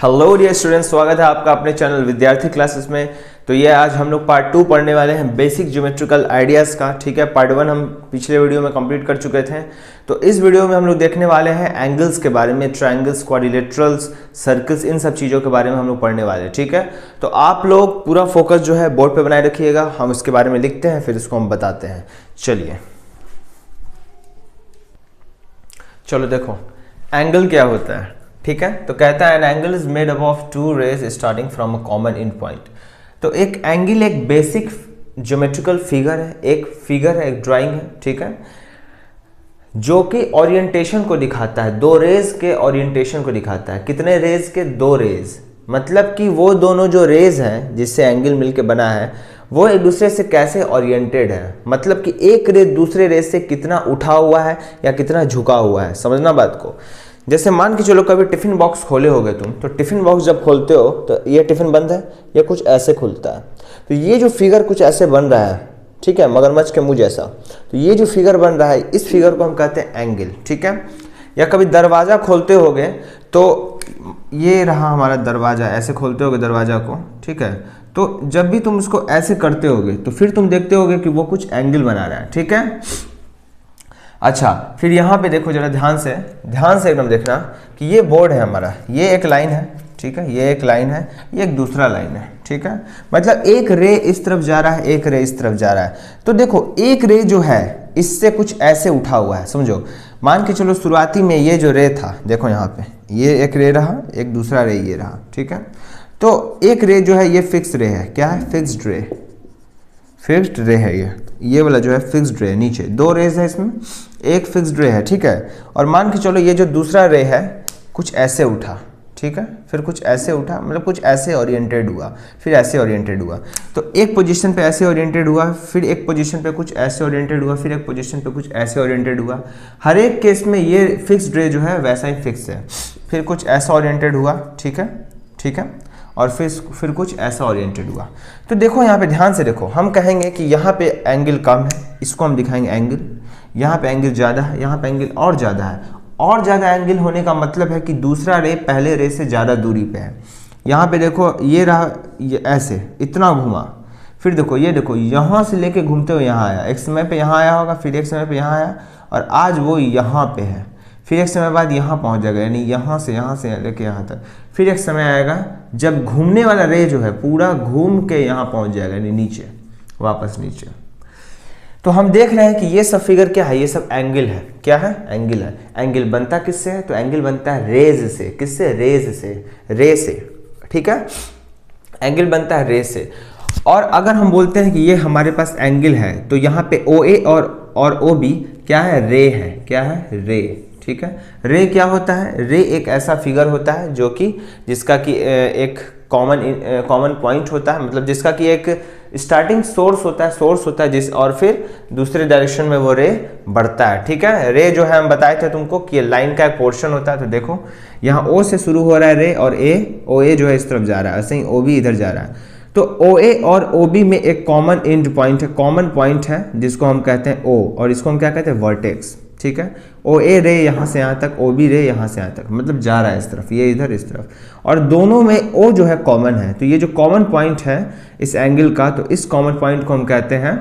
Hello dear students, स्वागत है आपका अपने चैनल विद्यार्थी क्लासेस में। तो ये आज हम लोग पार्ट 2 पढ़ने वाले हैं बेसिक ज्योमेट्रिकल आइडियाज़ का। ठीक है, पार्ट 1 हम पिछले वीडियो में कंप्लीट कर चुके थे। तो इस वीडियो में हम लोग देखने वाले हैं एंगल्स के बारे में, ट्रायंगल्स, क्वाड्रिलेटरल्स, सर्कल्स, इन सब चीज़ों के बारे में हम लोग पढ़ने वाले हैं। ठीक है, तो आप लोग पूरा फोकस जो है बोर्ड पर बनाए रखिएगा। हम इसके बारे में लिखते हैं, फिर इसको हम बताते हैं। चलिए चलो देखो, एंगल क्या होता है। ठीक है, तो कहता है an angle is made up of two rays starting from a common end point. तो एक एंगल एक बेसिक ज्योमेट्रिकल फिगर है, एक ड्राइंग है। ठीक है, जो कि ओरिएंटेशन को दिखाता है, दो रेज के ओरिएंटेशन को दिखाता है। कितने रेज के? दो रेज। मतलब कि वो दोनों जो रेज हैं जिससे एंगल मिलके बना है वो एक दूसरे से कैसे ओरिएंटेड है। मतलब कि एक रेज दूसरे रेज से कितना उठा हुआ है या कितना झुका हुआ है। समझना बात को। जैसे मान के चलो कभी टिफिन बॉक्स खोले होगे तुम, तो टिफिन बॉक्स जब खोलते हो तो ये टिफिन बंद है, ये कुछ ऐसे खुलता है। तो ये जो फिगर कुछ ऐसे बन रहा है, ठीक है, मगरमच्छ के मुंह जैसा। तो ये जो फिगर बन रहा है, इस फिगर को हम कहते हैं एंगल। ठीक है, या कभी दरवाजा खोलते होगे तो ये रहा हमारा दरवाजा, ऐसे खोलते होगे दरवाजा को। ठीक है, तो जब भी तुम उसको ऐसे करते होगे तो फिर तुम देखते होगे कि वो कुछ एंगल बना रहा है। ठीक है, अच्छा, फिर यहाँ पे देखो जरा ध्यान से एकदम देखना कि ये बोर्ड है हमारा, ये एक लाइन है। ठीक है, ये एक लाइन है, ये एक दूसरा लाइन है। ठीक है, मतलब एक रे इस तरफ जा रहा है, एक रे इस तरफ जा रहा है। तो देखो एक रे जो है इससे कुछ ऐसे उठा हुआ है। समझो, मान के चलो शुरुआती में ये जो रे था, देखो यहाँ पे ये एक रे रहा, एक दूसरा रे ये रहा। ठीक है, तो एक रे जो है ये फिक्स रे है। क्या है? फिक्स्ड रे। फिक्स्ड रे है ये वाला जो है फिक्स्ड रे। नीचे दो रेज है, इसमें एक फिक्स्ड रे है। ठीक है, और मान के चलो ये जो दूसरा रे है कुछ ऐसे उठा। ठीक है, फिर कुछ ऐसे उठा, मतलब कुछ ऐसे ओरिएंटेड हुआ, फिर ऐसे ओरिएंटेड हुआ। तो एक पोजीशन पे ऐसे ओरिएंटेड हुआ, फिर एक पोजीशन पे कुछ ऐसे ओरिएंटेड हुआ, फिर एक पोजीशन पे कुछ ऐसे ओरिएंटेड हुआ। हर एक केस में ये फिक्स्ड रे जो है वैसा ही फिक्स है। फिर कुछ ऐसा ओरिएंटेड हुआ। ठीक है, ठीक है, और फिर कुछ ऐसा ओरिएंटेड हुआ। तो देखो यहाँ पे ध्यान से देखो, हम कहेंगे कि यहाँ पे एंगल कम है, इसको हम दिखाएंगे एंगल। यहाँ पे एंगल ज़्यादा है, यहाँ पे एंगल और ज़्यादा है। और ज़्यादा एंगल होने का मतलब है कि दूसरा रे पहले रे से ज़्यादा दूरी पे है। यहाँ पे देखो ये रहा, ये ऐसे इतना घुमा, फिर देखो ये देखो यहाँ से लेके घूमते हुए यहाँ आया। एक समय पे यहाँ आया होगा, फिर एक समय पे यहाँ आया, और आज वो यहाँ पे है। फिर एक समय बाद यहाँ पहुँच जाएगा, यानी यहाँ से लेके यहाँ तक। फिर एक समय आएगा जब घूमने वाला रे जो है पूरा घूम के यहाँ पहुँच जाएगा, यानी नीचे, वापस नीचे। तो हम देख रहे हैं कि ये सब फिगर क्या है? ये सब एंगल है। क्या है? एंगल है। एंगल बनता किससे है? तो एंगल बनता है रेज से। किससे? रेज से, रे से। ठीक है, एंगल बनता है रे से। और अगर हम बोलते हैं कि ये हमारे पास एंगल है, तो यहाँ पे OA और OB क्या है? रे है। क्या है? रे। ठीक है, रे क्या होता है? रे एक ऐसा फिगर होता है जो कि जिसका कि एक कॉमन पॉइंट होता है, मतलब जिसका कि एक स्टार्टिंग सोर्स होता है जिस, और फिर दूसरे डायरेक्शन में वो रे बढ़ता है। ठीक है, रे जो है हम बताए थे तुमको कि लाइन का एक पोर्शन होता है। तो देखो यहाँ O से शुरू हो रहा है रे, और OA जो है इस तरफ जा रहा है, ऐसे ही OB इधर जा रहा है। तो OA और OB में एक कॉमन एंड पॉइंट है, कॉमन पॉइंट है जिसको हम कहते हैं O, और इसको हम क्या कहते हैं? वर्टेक्स। ठीक है, OA रे यहाँ से यहाँ तक, OB रे यहाँ से यहाँ तक, मतलब जा रहा है इस तरफ, ये इधर इस तरफ, और दोनों में O जो है कॉमन है। तो ये जो कॉमन पॉइंट है इस एंगल का, तो इस कॉमन पॉइंट को हम कहते हैं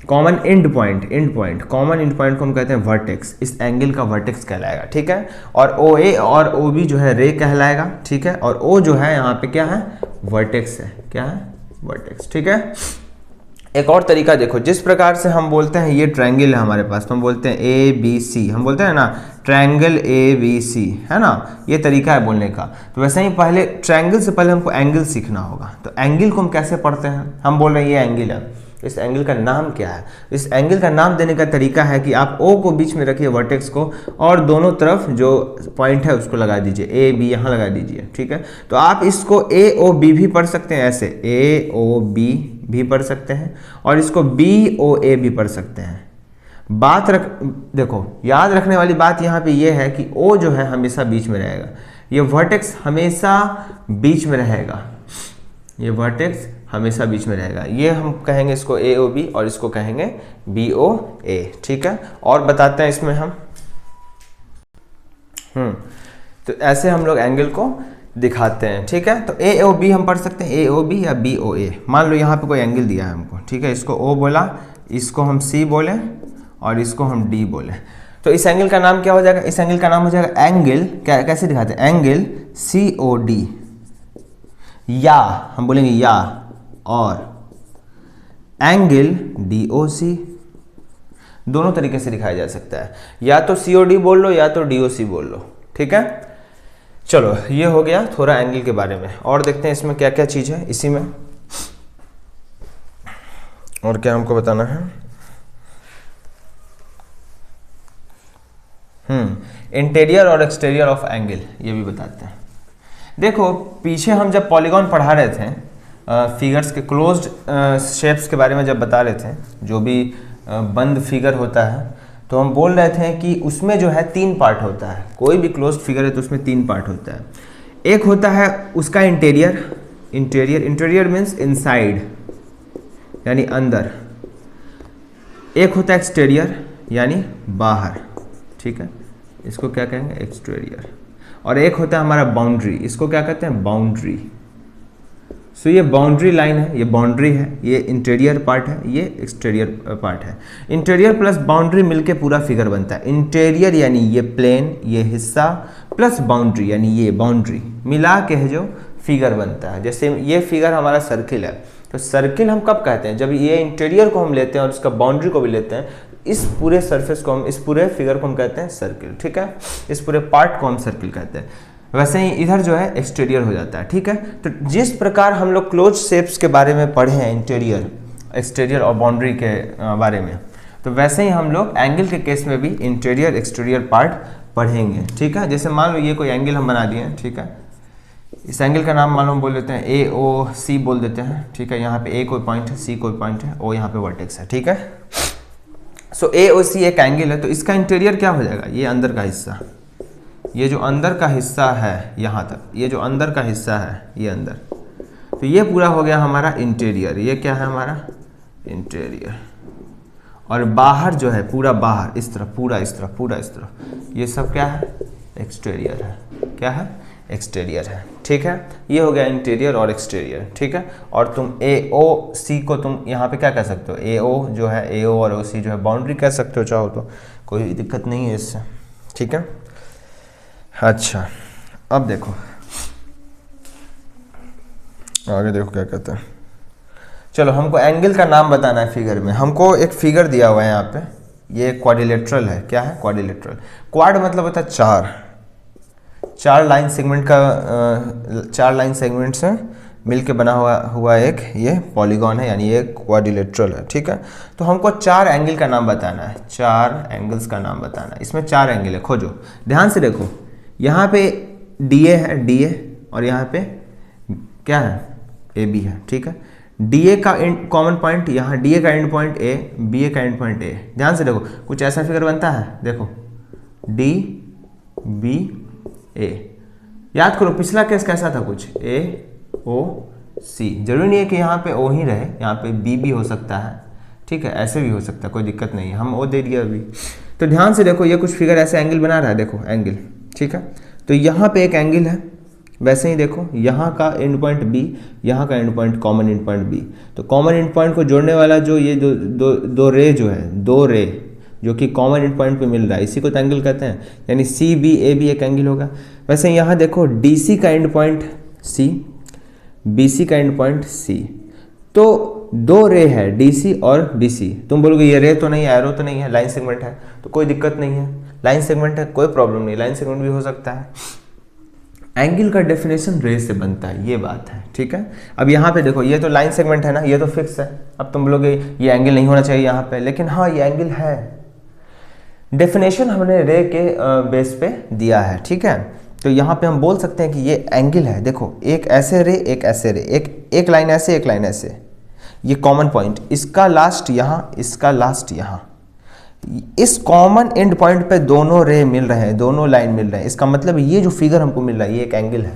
common end point. Common end point को हम कहते हैं वर्टेक्स। इस एंगल का वर्टेक्स कहलाएगा। ठीक है, और OA और OB जो है रे कहलाएगा। ठीक है, और O जो है यहाँ पे क्या है? वर्टेक्स है। क्या है? वर्टेक्स। ठीक है, एक और तरीका देखो, जिस प्रकार से हम बोलते हैं ये ट्रायंगल है हमारे पास, तो हम बोलते हैं ABC, हम बोलते हैं ना ट्रायंगल ABC, है ना, ये तरीका है बोलने का। तो वैसे ही पहले ट्रायंगल से पहले हमको एंगल सीखना होगा। तो एंगल को हम कैसे पढ़ते हैं? हम बोल रहे हैं ये एंगल है, इस एंगल का नाम क्या है? इस एंगल का नाम देने का तरीका है कि आप O को बीच में रखिए, वर्टेक्स को, और दोनों तरफ जो पॉइंट है उसको लगा दीजिए, AB यहाँ लगा दीजिए। ठीक है, तो आप इसको AOB भी पढ़ सकते हैं, ऐसे AOB भी पढ़ सकते हैं, और इसको BOA भी पढ़ सकते हैं। देखो, याद रखने वाली बात यहाँ पे ये है कि O जो है हमेशा बीच में रहेगा, ये वर्टेक्स हमेशा बीच में रहेगा, ये वर्टेक्स हमेशा बीच में रहेगा। ये हम कहेंगे इसको AOB, और इसको कहेंगे BOA। ठीक है, और बताते हैं इसमें हम तो ऐसे हम लोग एंगल को दिखाते हैं, ठीक है। तो ए ओ बी हम पढ़ सकते हैं, ए ओ बी या बी ओ ए। मान लो यहाँ पे कोई एंगल दिया है हमको, ठीक है, इसको ओ बोला, इसको हम सी बोले और इसको हम डी बोले, तो इस एंगल का नाम क्या हो जाएगा? इस एंगल का नाम हो जाएगा एंगल, क्या कैसे दिखाते हैं? एंगल सी ओ डी, या हम बोलेंगे या, और एंगल डी ओ सी। दोनों तरीके से दिखाया जा सकता है, या तो सी ओ डी बोल लो या तो डी ओ सी बोल लो, ठीक है। चलो ये हो गया थोड़ा एंगल के बारे में। और देखते हैं इसमें क्या क्या चीज़ है इसी में, और क्या हमको बताना है। इंटीरियर और एक्सटीरियर ऑफ एंगल, ये भी बताते हैं। देखो पीछे हम जब पॉलीगॉन पढ़ा रहे थे, फिगर्स के क्लोज्ड शेप्स के बारे में जब बता रहे थे, जो भी बंद फिगर होता है, तो हम बोल रहे थे कि उसमें जो है 3 पार्ट होता है। कोई भी क्लोज्ड फिगर है तो उसमें 3 पार्ट होता है। एक होता है उसका इंटीरियर, इंटीरियर मीन्स इनसाइड यानी अंदर। एक होता है एक्सटीरियर यानी बाहर, ठीक है, इसको क्या कहेंगे? एक्सटीरियर। और एक होता है हमारा बाउंड्री, इसको क्या कहते हैं? बाउंड्री। सो ये बाउंड्री लाइन है, ये बाउंड्री है, ये इंटीरियर पार्ट है, ये एक्सटीरियर पार्ट है। इंटीरियर प्लस बाउंड्री मिलके पूरा फिगर बनता है। इंटीरियर यानी ये प्लेन, ये हिस्सा, प्लस बाउंड्री यानी ये बाउंड्री मिला के है जो फिगर बनता है। जैसे ये फिगर हमारा सर्किल है, तो सर्किल हम कब कहते हैं? जब ये इंटीरियर को हम लेते हैं और इसका बाउंड्री को भी लेते हैं, इस पूरे सरफेस को हम, इस पूरे फिगर को हम कहते हैं सर्किल, ठीक है। इस पूरे पार्ट को हम सर्किल कहते हैं। वैसे ही इधर जो है एक्सटीरियर हो जाता है, ठीक है। तो जिस प्रकार हम लोग क्लोज शेप्स के बारे में पढ़े हैं, इंटीरियर, एक्सटीरियर और बाउंड्री के बारे में, तो वैसे ही हम लोग एंगल के केस में भी इंटीरियर एक्सटीरियर पार्ट पढ़ेंगे, ठीक है। जैसे मान लो ये कोई एंगल हम बना दिए हैं, ठीक है। इस एंगल का नाम मालूम बोल देते हैं ए ओ सी बोल देते हैं, ठीक है। यहाँ पे ए कोई पॉइंट है, सी कोई पॉइंट है, ओ यहाँ पे वर्टेक्स है, ठीक है। सो ए ओ सी एक एंगल है, तो इसका इंटीरियर क्या हो जाएगा? ये अंदर का हिस्सा, ये जो अंदर का हिस्सा है यहाँ तक, ये जो अंदर का हिस्सा है ये अंदर, तो ये पूरा हो गया हमारा इंटीरियर। ये क्या है हमारा? इंटीरियर। और बाहर जो है पूरा बाहर, इस तरफ पूरा, इस तरफ पूरा, इस तरफ, ये सब क्या है? एक्सटीरियर है। क्या है? एक्सटीरियर है, ठीक है। ये हो गया इंटीरियर और एक्सटीरियर, ठीक है। और तुम ए ओ सी को तुम यहाँ पे क्या कह सकते हो? ए ओ जो है, ए ओ और ओ सी जो है बाउंड्री कह सकते हो चाहो तो, कोई दिक्कत नहीं है इससे, ठीक है। अच्छा अब देखो आगे, देखो क्या कहते हैं। चलो हमको एंगल का नाम बताना है फिगर में। हमको एक फिगर दिया हुआ है यहाँ पे, ये क्वाड्रिलेटरल है। क्या है? क्वाड्रिलेटरल। क्वाड मतलब होता है चार लाइन सेगमेंट का, 4 लाइन सेगमेंट से मिलके बना हुआ एक ये पॉलीगॉन है, यानी ये क्वाड्रिलेटरल है, ठीक है। तो हमको 4 एंगल का नाम बताना है, 4 एंगल्स का नाम बताना है। इसमें 4 एंगल है, खोजो। ध्यान से देखो, यहाँ पे डी ए है, डी ए, और यहाँ पे क्या है? ए बी है, ठीक है। डी ए का कॉमन पॉइंट यहाँ, डी ए का एंड पॉइंट ए, बी ए का एंड पॉइंट ए। ध्यान से देखो, कुछ ऐसा फिगर बनता है, देखो डी बी ए। याद करो पिछला केस कैसा था, कुछ ए ओ सी। जरूरी नहीं है कि यहाँ पे ओ ही रहे, यहाँ पे बी भी हो सकता है, ठीक है, ऐसे भी हो सकता है, कोई दिक्कत नहीं है। हम ओ दे दिया अभी। तो ध्यान से देखो, ये कुछ फिगर ऐसे एंगल बना रहा है, देखो एंगल, ठीक है। तो यहाँ पे एक एंगल है, वैसे ही देखो यहाँ का एंड पॉइंट बी, यहाँ का end point, common end point B. तो कॉमन एंड पॉइंट को जोड़ने वाला जो ये दो रे जो है, 2 रे जो कि कॉमन एंड पॉइंट पे मिल रहा है, इसी को तो एंगल कहते हैं। यानी सी बी ए बी एक एंगल होगा। वैसे यहाँ देखो डी सी का end point C, B C का एंड पॉइंट सी। तो 2 रे है, डी सी और बी सी। तुम बोलोगे ये रे तो नहीं है, एरो तो नहीं है, लाइन सेगमेंट है, तो कोई दिक्कत नहीं है। लाइन सेगमेंट है, कोई प्रॉब्लम नहीं, लाइन सेगमेंट भी हो सकता है। एंगल का डेफिनेशन रे से बनता है, ये बात है, ठीक है। अब यहाँ पे देखो, ये तो लाइन सेगमेंट है ना, ये तो फिक्स है। अब तुम बोलोगे ये एंगल नहीं होना चाहिए यहाँ पे, लेकिन हाँ ये एंगल है। डेफिनेशन हमने रे के बेस पे दिया है, ठीक है। तो यहाँ पे हम बोल सकते हैं कि ये एंगल है। देखो एक ऐसे रे, एक ऐसे रे, एक लाइन ऐसे, एक लाइन ऐसे, ये कॉमन पॉइंट, इसका लास्ट यहाँ, इसका लास्ट यहाँ, इस कॉमन एंड पॉइंट पे दोनों रे मिल रहे हैं, दोनों लाइन मिल रहे हैं। इसका मतलब ये जो फिगर हमको मिल रहा है ये एक एंगल है।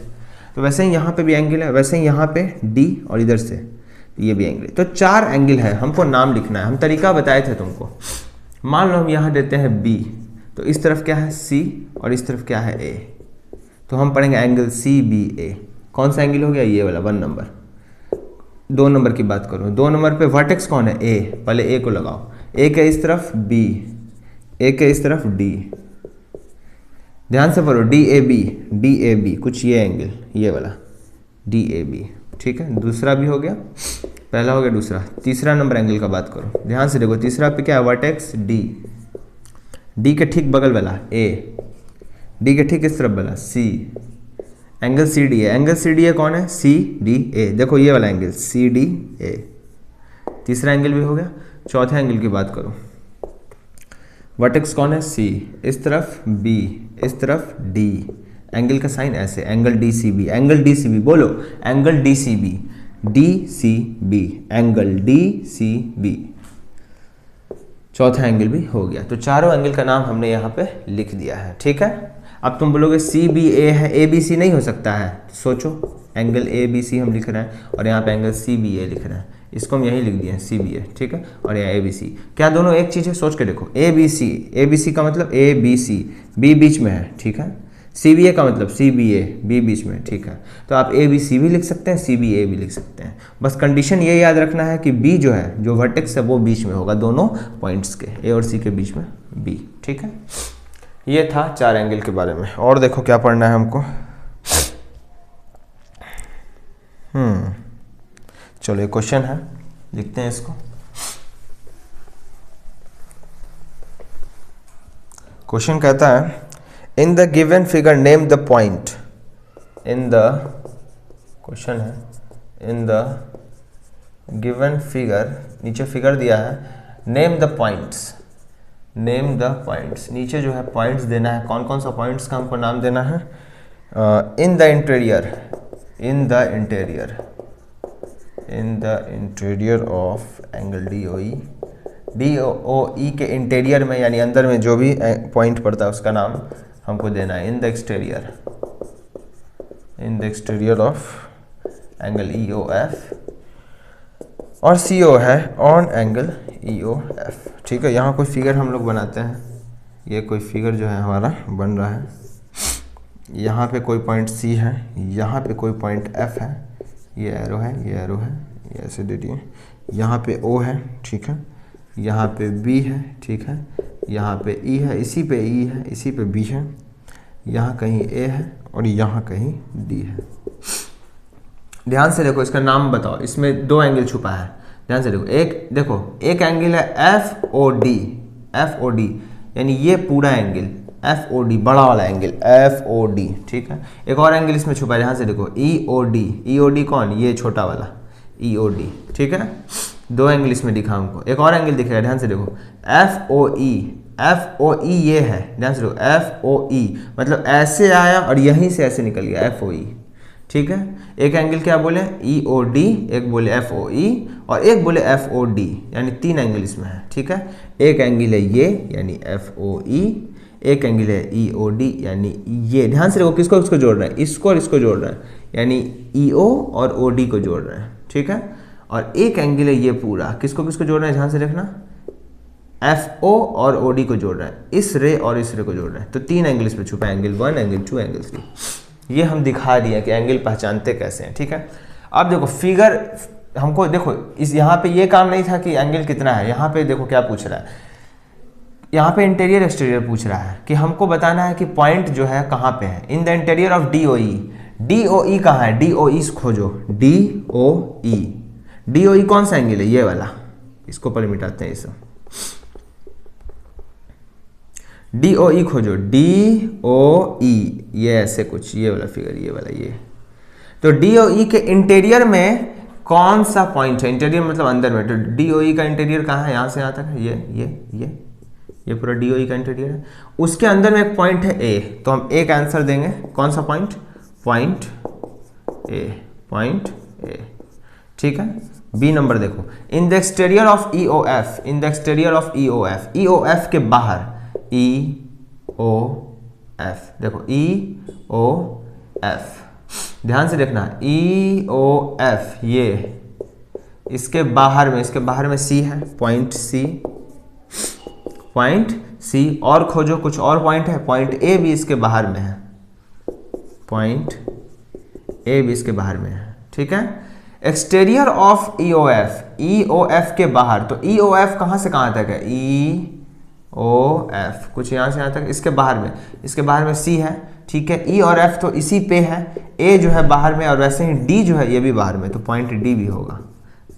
तो वैसे ही यहाँ पे भी एंगल है, वैसे ही यहाँ पे डी और इधर से ये भी एंगल। तो 4 एंगल है, हमको नाम लिखना है। हम तरीका बताए थे तुमको। मान लो हम यहाँ देते हैं बी, तो इस तरफ क्या है सी और इस तरफ क्या है ए। तो हम पढ़ेंगे एंगल सी बी ए। कौन सा एंगल हो गया? ये वाला 1 नंबर। 2 नंबर की बात करूँ, 2 नंबर पे वर्टेक्स कौन है? ए। पहले ए को लगाओ, ए के इस तरफ बी, ए के इस तरफ डी। ध्यान से पढ़ो, डी ए बी, कुछ ये एंगल, ये वाला डी ए बी, ठीक है। दूसरा भी हो गया, पहला हो गया, दूसरा। तीसरा नंबर एंगल का बात करो, ध्यान से देखो, तीसरा पे क्या है? वर्टेक्स डी, डी के ठीक बगल वाला ए, डी के ठीक इस तरफ वाला सी, एंगल सी डी है। एंगल सी डी ए कौन है? C D A. देखो ये वाला एंगल सी डी ए, तीसरा एंगल भी हो गया। चौथे एंगल की बात करो, वर्टेक्स कौन है? सी, इस तरफ बी, इस तरफ डी, एंगल का साइन ऐसे, angle D C B, angle D C B, बोलो angle D C B, D C B, angle D C B. चौथा एंगल भी हो गया। तो चारों एंगल का नाम हमने यहाँ पे लिख दिया है, ठीक है। अब तुम बोलोगे सी बी ए है, ए बी सी नहीं हो सकता है? सोचो, एंगल ए बी सी हम लिख रहे हैं और यहाँ पे एंगल सी बी ए लिख रहे हैं, इसको हम यही लिख दिए हैं सी बी ए, ठीक है। और यहाँ ए बी सी, क्या दोनों एक चीज़ है? सोच के देखो, ए बी सी का मतलब ए बी सी, बी बीच में है, ठीक है। सी बी ए का मतलब सी बी ए, बी बीच में, ठीक है। तो आप ए बी सी भी लिख सकते हैं, सी बी ए भी लिख सकते हैं। बस कंडीशन ये याद रखना है कि बी जो है, जो वर्टेक्स है वो बीच में होगा, दोनों पॉइंट्स के, ए और सी के बीच में बी, ठीक है। ये था 4 एंगल के बारे में। और देखो क्या पढ़ना है हमको। चलो ये क्वेश्चन है, लिखते हैं इसको। क्वेश्चन कहता है, in the given figure name the point. In the, question है, इन द गिवन फिगर, नीचे फिगर दिया है, name the points, name the points. नीचे जो है पॉइंट्स देना है, कौन कौन सा पॉइंट्स का हमको नाम देना है। In the interior, in the interior, in the interior of angle D O E, D O E के इंटीरियर में यानी अंदर में जो भी पॉइंट पड़ता है उसका नाम हमको देना है। In the exterior, in the exterior of angle E O F, और सी ओ है on angle E O F, ठीक है। यहाँ कोई फिगर हम लोग बनाते हैं, ये कोई फिगर जो है हमारा बन रहा है। यहाँ पे कोई पॉइंट सी है, यहाँ पे कोई पॉइंट एफ है, ये एरो है, ये एरो है, ये ऐसे दे दिए। यहाँ पे ओ है, ठीक है, यहाँ पे बी है, ठीक है, यहाँ पे ई है, इसी पे ई है, इसी पे बी है, यहाँ कहीं ए है और यहाँ कहीं डी है। ध्यान से देखो, इसका नाम बताओ, इसमें 2 एंगल छुपा है, ध्यान से देखो। एक देखो, एक एंगल है F O D, F O D यानी ये पूरा एंगल एफ ओ डी, बड़ा वाला एंगल एफ ओ डी, ठीक है। एक और एंगल इसमें छुपा है, ध्यान से देखो, ई ओ डी, ई ओ डी कौन? ये छोटा वाला ई ओ डी, ठीक है। 2 एंगल इसमें दिखा हमको। एक और एंगल दिखेगा, ध्यान से देखो, एफ ओ ई, एफ ओ ई ये है, ध्यान से देखो, एफ ओ ई मतलब ऐसे आया और यहीं से ऐसे निकल गया, एफ ओ ई, ठीक है। एक एंगल क्या बोले? ई ओ डी, एक बोले एफ ओ ई और एक बोले एफ ओ डी, यानी 3 एंगल इसमें है, ठीक है। एक एंगल है ये यानी एफ ओ ई, एक एंगल है ई ओ डी यानी ये। ध्यान से देखो, किसको किसको जोड़ रहे हैं? इसको और इसको जोड़ रहे हैं, यानी ई ओ और ओ डी को जोड़ रहे हैं, ठीक है। और एक एंगल है ये पूरा, किसको किसको जोड़ रहे हैं? ध्यान से देखना, एफ ओ और ओ डी को जोड़ रहे हैं, इस रे और इस रे को जोड़ रहे हैं। तो 3 एंगल इसमें छुपा है, एंगल 1, एंगल 2, एंगल 3। ये हम दिखा दिए कि एंगल पहचानते कैसे हैं, ठीक है। अब देखो फिगर हमको, देखो इस यहाँ पे ये काम नहीं था कि एंगल कितना है, यहाँ पे देखो क्या पूछ रहा है, यहाँ पे इंटीरियर एक्सटीरियर पूछ रहा है कि हमको बताना है कि पॉइंट जो है कहाँ पे है। In the interior of D O E, D O E कहाँ है? डी ओ ई खोजो, D O E, D O ई कौन सा एंगल है? ये वाला, इसको पहले मिटाते हैं इसे। डी ओ ई खोजो, डी ओ ई, ये ऐसे कुछ, ये वाला फिगर, ये वाला, ये। तो डी ओ ई के इंटीरियर में कौन सा पॉइंट है? इंटीरियर मतलब अंदर में, तो डी ओ ई का इंटीरियर कहाँ है? यहाँ से यहाँ तक है, ये पूरा डी ओ ई का इंटीरियर है। उसके अंदर में एक पॉइंट है ए, तो हम एक आंसर देंगे। कौन सा point? Point A, point A, ठीक है। बी नंबर देखो, in the exterior of E O F, in the exterior of E O F, E O F के बाहर, ई ओ एफ, देखो ई ओ एफ, ध्यान से देखना, ई ओ एफ, ये इसके बाहर में, इसके बाहर में सी है, पॉइंट सी, पॉइंट सी। और खोजो, कुछ और पॉइंट है? पॉइंट ए भी इसके बाहर में है, पॉइंट ए भी इसके बाहर में है, ठीक है। एक्सटीरियर ऑफ EOF, EOF के बाहर, तो EOF कहाँ से कहाँ तक है, EOF कुछ यहाँ से यहाँ तक, इसके बाहर में C है, ठीक है। E और F तो इसी पे है, A जो है बाहर में, और वैसे ही D जो है ये भी बाहर में, तो पॉइंट D भी होगा।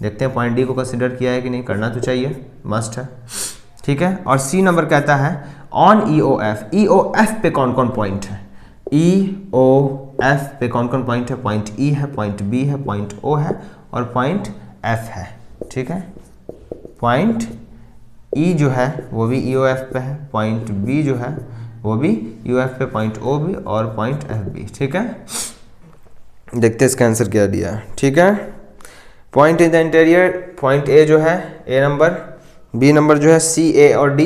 देखते हैं पॉइंट D को कंसिडर किया है कि नहीं, करना तो चाहिए, मस्ट है, ठीक है। और C नंबर कहता है ऑन EOF, EOF पे कौन कौन पॉइंट है, EOF पे कौन कौन पॉइंट है, पॉइंट E है, पॉइंट B है, पॉइंट O है और पॉइंट F है, ठीक है। पॉइंट E जो है वो भी EOF पे है, पॉइंट B जो है वो भी EOF पे, पॉइंट O भी और पॉइंट F भी, ठीक है। देखते हैं इसका आंसर क्या दिया है, ठीक है। Point in the interior, point A जो है A नंबर, B नंबर जो है C, A और D,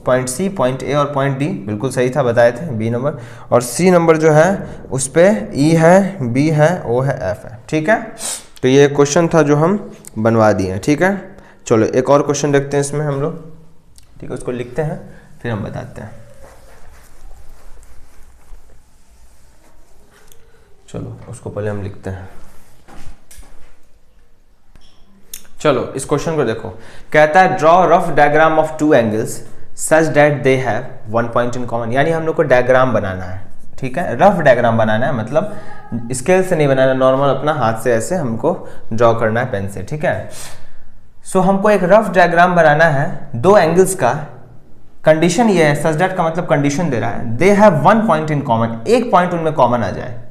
point C, point A और पॉइंट D बिल्कुल सही था, बताए थे B नंबर। और C नंबर जो है उस पे E है, B है, O है, F है, ठीक है। तो ये क्वेश्चन था जो हम बनवा दिए हैं, ठीक है। चलो एक और क्वेश्चन देखते हैं इसमें हम लोग, ठीक है, उसको लिखते हैं फिर हम बताते हैं। चलो उसको पहले हम लिखते हैं। चलो इस क्वेश्चन को देखो, कहता है draw rough diagram of two angles such that they have one point in common. यानी हम लोग को डायग्राम बनाना है, ठीक है, रफ डायग्राम बनाना है, मतलब स्केल से नहीं बनाना, नॉर्मल अपना हाथ से ऐसे हमको ड्रॉ करना है पेन से, ठीक है। सो हमको एक रफ डायग्राम बनाना है दो एंगल्स का। कंडीशन ये है, सच दैट का मतलब कंडीशन दे रहा है, they have one point in common, एक पॉइंट उनमें कॉमन आ जाए।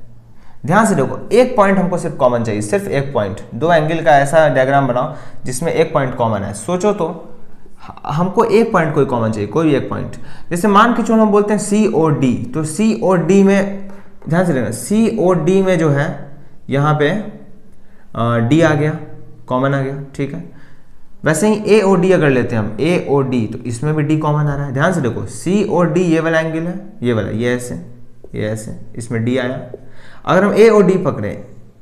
ध्यान से देखो, एक पॉइंट हमको सिर्फ कॉमन चाहिए, सिर्फ एक पॉइंट। दो एंगल का ऐसा डायग्राम बनाओ जिसमें एक पॉइंट कॉमन है। सोचो तो हमको एक पॉइंट कोई कॉमन चाहिए, कोई एक पॉइंट। जैसे मान के चलो हम बोलते हैं COD, तो COD में ध्यान से देखना, COD में जो है यहाँ पे D आ गया, कॉमन आ गया, ठीक है। वैसे ही AOD अगर लेते हैं हम AOD, तो इसमें भी D कॉमन आ रहा है। ध्यान से देखो, COD ये वाला एंगल है, ये वाला, ये ऐसे, इसमें D आया। अगर हम AOD पकड़े,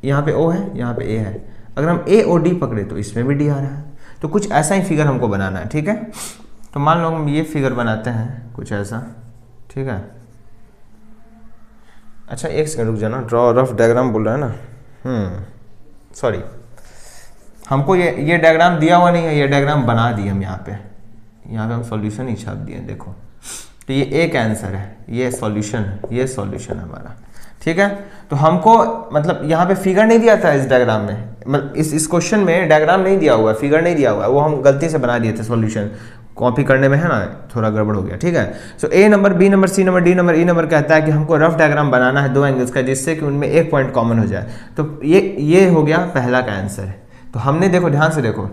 यहाँ पे O है, यहाँ पे A है, अगर हम AOD पकड़े तो इसमें भी D आ रहा है। तो कुछ ऐसा ही फिगर हमको बनाना है, ठीक है। तो मान लो हम ये फिगर बनाते हैं कुछ ऐसा, ठीक है। अच्छा एक सेकंड रुक जाना, ड्रॉ रफ डायग्राम बोल रहा है ना, सॉरी, हमको ये डायग्राम दिया हुआ नहीं है, ये डायग्राम बना दिए हम यहाँ पे हम सॉल्यूशन ही छाप दिए, देखो। तो ये एक आंसर है, ये सॉल्यूशन है, ये सॉल्यूशन है हमारा, ठीक है। तो हमको मतलब यहाँ पे फिगर नहीं दिया था इस डायग्राम में, मतलब इस क्वेश्चन में डायग्राम नहीं दिया हुआ है, फिगर नहीं दिया हुआ है, वो हम गलती से बना दिए थे, सॉल्यूशन कॉपी करने में है ना थोड़ा गड़बड़ हो गया, ठीक है। सो A number, B number, C number, D number, E number कहता है कि हमको रफ डायग्राम बनाना है दो एंगल्स का जिससे कि उनमें एक पॉइंट कॉमन हो जाए। तो ये हो गया पहला का आंसर। तो हमने देखो, ध्यान से देखो,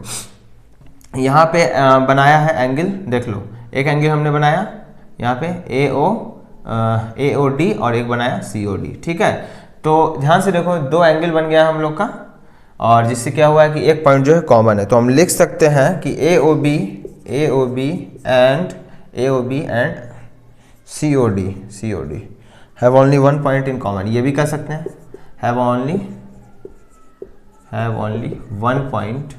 यहाँ पे बनाया है एंगल, देख लो, एक एंगल हमने बनाया यहाँ पे AOD और एक बनाया COD, ठीक है। तो ध्यान से देखो, दो एंगल बन गया हम लोग का, और जिससे क्या हुआ है कि एक पॉइंट जो है कॉमन है। तो हम लिख सकते हैं कि AOB and COD have only one point in common. ये भी कह सकते हैं have only one point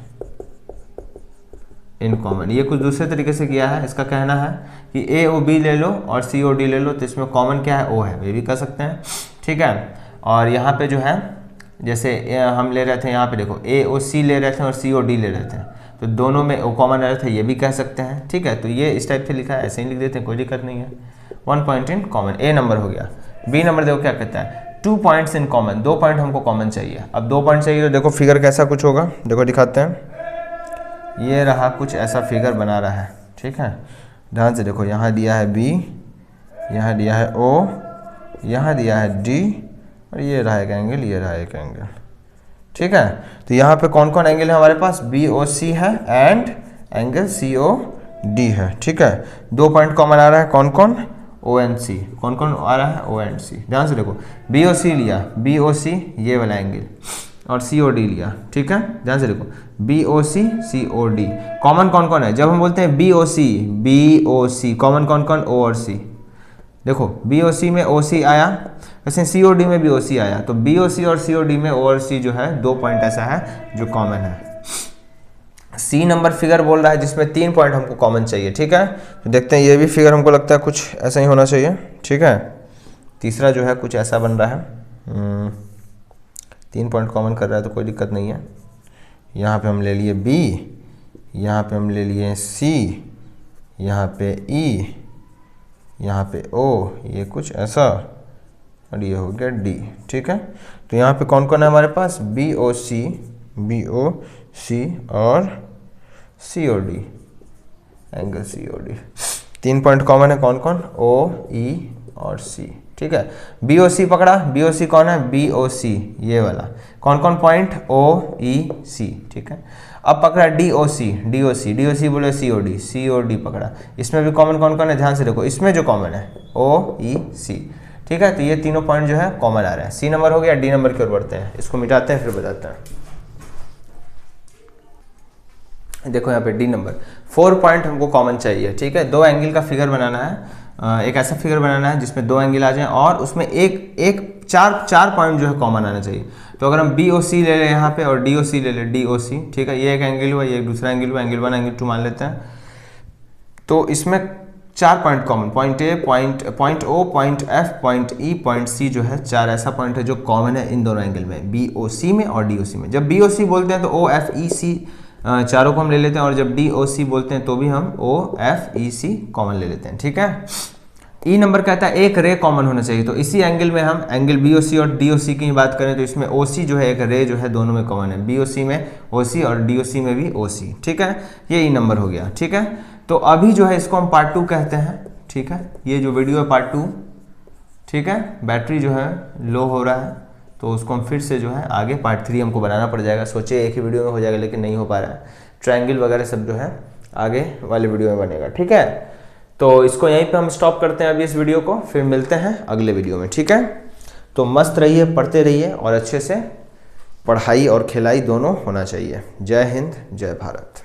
in common. ये कुछ दूसरे तरीके से किया है, इसका कहना है कि AOB ले लो और COD ले लो, तो इसमें कॉमन क्या है, O है, ये भी कह सकते हैं, ठीक है। और यहाँ पे जो है जैसे हम ले रहे थे, यहाँ पे देखो AOC ले रहे थे और COD ले रहे थे, तो दोनों में O कॉमन आ रहे थे, ये भी कह सकते हैं, ठीक है। तो ये इस टाइप से लिखा है, ऐसे ही लिख देते हैं, कोई दिक्कत नहीं है। One point in common, A number हो गया। B नंबर देखो क्या कहता है, टू पॉइंट्स इन कॉमन, दो पॉइंट हमको कॉमन चाहिए। अब दो पॉइंट चाहिए तो देखो फिगर कैसा कुछ होगा, देखो दिखाते हैं। ये रहा कुछ ऐसा फिगर बना रहा है, ठीक है। ध्यान से देखो, यहाँ दिया है B, यहाँ दिया है O, यहाँ दिया है D, और ये रहा एक एंगल, ये रहा एक एंगल, ठीक है। तो यहाँ पे कौन कौन एंगल है हमारे पास, BOC है एंड एंगल COD है, ठीक है। दो पॉइंट कॉमन आ रहा है, कौन कौन, O एंड C, कौन कौन आ रहा है, O एंड C। ध्यान से देखो, BOC लिया, BOC ये वाला एंगल, और COD लिया, ठीक है। ध्यान से देखो, BOC COD, कॉमन कौन कौन है, जब हम बोलते हैं BOC कॉमन कौन कौन, O और C। देखो BOC में OC आया, वैसे COD में भी OC आया, तो BOC और COD में O और C जो है दो पॉइंट ऐसा है जो कॉमन है। C नंबर फिगर बोल रहा है जिसमें तीन पॉइंट हमको कॉमन चाहिए, ठीक है। तो देखते हैं, ये भी फिगर हमको लगता है कुछ ऐसा ही होना चाहिए, ठीक है। तीसरा जो है कुछ ऐसा बन रहा है, 3 पॉइंट कॉमन कर रहा है तो कोई दिक्कत नहीं है। यहाँ पे हम ले लिए B, यहाँ पे हम ले लिए C, यहाँ पे E, यहाँ पे O, ये कुछ ऐसा, और ये हो गया D। ठीक है, तो यहाँ पे कौन कौन है हमारे पास, BOC और COD, angle COD। 3 point common है, कौन कौन, O, E और C। ठीक है, BOC पकड़ा, BOC कौन है, BOC ये वाला, कौन कौन पॉइंट, O, E, C। ठीक है, अब पकड़ा DOC बोले COD पकड़ा। इसमें भी कॉमन कौन कौन है, ध्यान से देखो, इसमें जो कॉमन है O, E, C। ठीक है, तो ये तीनों पॉइंट जो है कॉमन आ रहे हैं। C नंबर हो गया, D नंबर की ओर बढ़ते हैं, इसको मिटाते हैं फिर बताते हैं। देखो यहाँ पे D नंबर, 4 पॉइंट हमको कॉमन चाहिए। ठीक है, 2 एंगल का फिगर बनाना है, एक ऐसा फिगर बनाना है जिसमें 2 एंगल आ जाएं और उसमें चार पॉइंट जो है कॉमन आना चाहिए। तो अगर हम BOC ले लें यहाँ पे और DOC ले लें, DOC। ठीक है, ये एक एंगल हुआ, ये एक दूसरा एंगल हुआ, एंगल 1 एंगल 2 मान लेते हैं। तो इसमें 4 point common, point A, point O, point F, point E, point C जो है 4 ऐसा पॉइंट है जो कॉमन है इन दोनों एंगल में, BOC में और DOC में। जब BOC बोलते हैं तो O, F, E, C चारों को हम ले लेते हैं, और जब DOC बोलते हैं तो भी हम O, F, E, C common ले लेते हैं। ठीक है, E नंबर कहता है एक रे कॉमन होना चाहिए। तो इसी एंगल में हम एंगल BOC और DOC की बात करें तो इसमें OC जो है एक रे जो है दोनों में कॉमन है, BOC में OC और DOC में भी OC। ठीक है, ये E नंबर हो गया। ठीक है, तो अभी जो है इसको हम पार्ट 2 कहते हैं। ठीक है, ये जो वीडियो है पार्ट 2। ठीक है, बैटरी जो है लो हो रहा है तो उसको हम फिर से जो है आगे पार्ट 3 हमको बनाना पड़ जाएगा। सोचे एक ही वीडियो में हो जाएगा लेकिन नहीं हो पा रहा है, ट्रायंगल वगैरह सब जो है आगे वाले वीडियो में बनेगा। ठीक है, तो इसको यहीं पे हम स्टॉप करते हैं अभी इस वीडियो को, फिर मिलते हैं अगले वीडियो में। ठीक है, तो मस्त रहिए, पढ़ते रहिए और अच्छे से पढ़ाई और खिलाई दोनों होना चाहिए। जय हिंद, जय भारत।